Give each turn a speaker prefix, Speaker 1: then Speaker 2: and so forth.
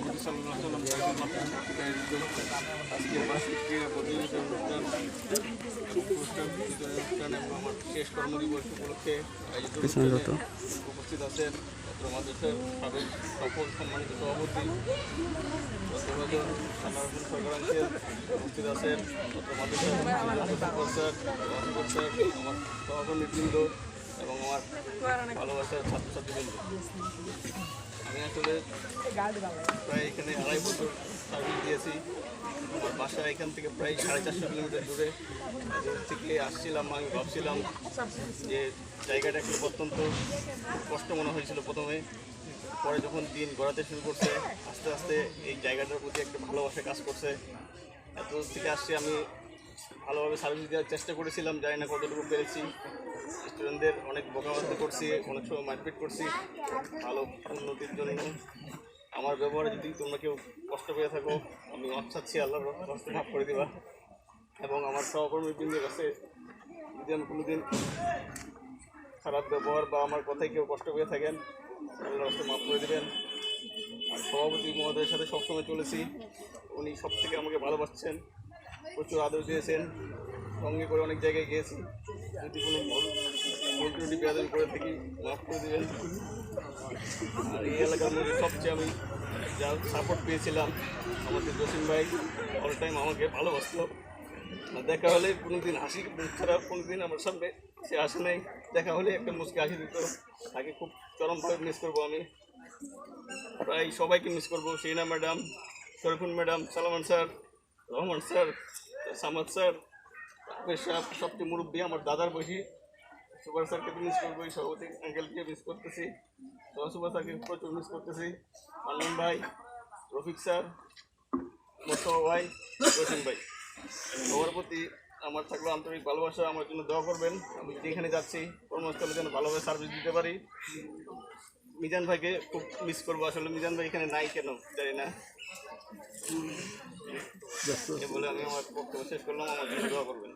Speaker 1: প্রতি সাল্লাল্লাহু আলাইহি ওয়াসাল্লাম আজকে মাসিক ক্রীড়া প্রতিযোগিতার অনুষ্ঠান এবং আমার শেষ কর্মদিবস উপলক্ষে আয়োজিত উপস্থিত আছেন মাদ্রাসার সাবেক সফল সম্মানিত সভাপতি সরকারাংশের উপস্থিত আছেন মাদ্রাসার স্যার আমার সহকর্মীবৃন্দ এবং আমার ভালোবাসার ছাত্রছাত্রীবৃন্দ। আমি আসলে প্রায় এখানে 2.5 বছর সার্ভিস দিয়েছি। আমার বাসা এখান থেকে প্রায় 450 কিলোমিটার দূরে থেকে আসছিলাম। আমি ভাবছিলাম যে জায়গাটা একটু অত্যন্ত কষ্ট মনে হয়েছিল প্রথমে, পরে যখন দিন গড়াতে শুরু করছে আস্তে আস্তে এই জায়গাটার প্রতি একটা ভালোবাসা কাজ করছে। এত থেকে আসছি, আমি ভালোভাবে সার্ভিস দেওয়ার চেষ্টা করেছিলাম, জানি না কতটুকু পেরেছি। স্টুডেন্টদের অনেক বকাবাদি করছি, অনেক সময় মারপিট করছি ভালো উন্নতির জন্য। আমার ব্যবহারে যদি তোমরা কেউ কষ্ট পেয়ে থাকো, আমি মাপ চাচ্ছি, আল্লাহর রাস্তায় মাফ করে দেবা। এবং আমার সহকর্মীবৃন্দের কাছে যদি আমি কোনোদিন খারাপ ব্যবহার বা আমার কথায় কেউ কষ্ট পেয়ে থাকেন, আল্লাহর রাস্তায় মাফ করে দেবেন। আর সভাপতি মহোদয়ের সাথে সবসময় চলেছি, উনি সব থেকে আমাকে ভালোবাসছেন, প্রচুর আদর দিয়েছেন, সঙ্গে করে অনেক জায়গায় গিয়েছি। যদি কোনো ভুল ত্রুটি বেয়াদবি করে থাকি মাফ করে দেবেন। আর এই এলাকার মধ্যে সবচেয়ে আমি যা সাপোর্ট পেয়েছিলাম, আমাদের জসিম ভাই অল টাইম আমাকে ভালোবাসত। দেখা হলে কোনো দিন হাসি মুখ খারাপ কোনো দিন আমার সামনে সে আসে নাই, দেখা হলে একটা মুচকে হাসি দিত। তাকে খুব চরমভাবে মিস করবো আমি, প্রায় সবাইকে মিস করবো। Saina madam, Shariful madam, Salman sir, Rahman sir, Samad sir, সবচেয়ে মুরব্বী আমার দাদার বয়সী সুপার স্যারকে তো মিস করবো, সভাপতি আঙ্কেলকে মিস করতেছি, সুপার স্যারকে প্রচুর মিস করতেছি, মান্নান ভাই, রফিক স্যার, মোস্তফা ভাই, রোশন ভাই, সবার প্রতি আমার থাকলো আন্তরিক ভালোবাসা। আমার জন্য দোয়া করবেন, আমি যেখানে যাচ্ছি কর্মস্থলে যেন ভালোভাবে সার্ভিস দিতে পারি। মিজান ভাইকে খুব মিস করবো, আসলে মিজান ভাই এখানে নাই কেন জানি না। বলে আমি আমার বক্তব্য শেষ করলাম, আমার জন্য দোয়া করবেন।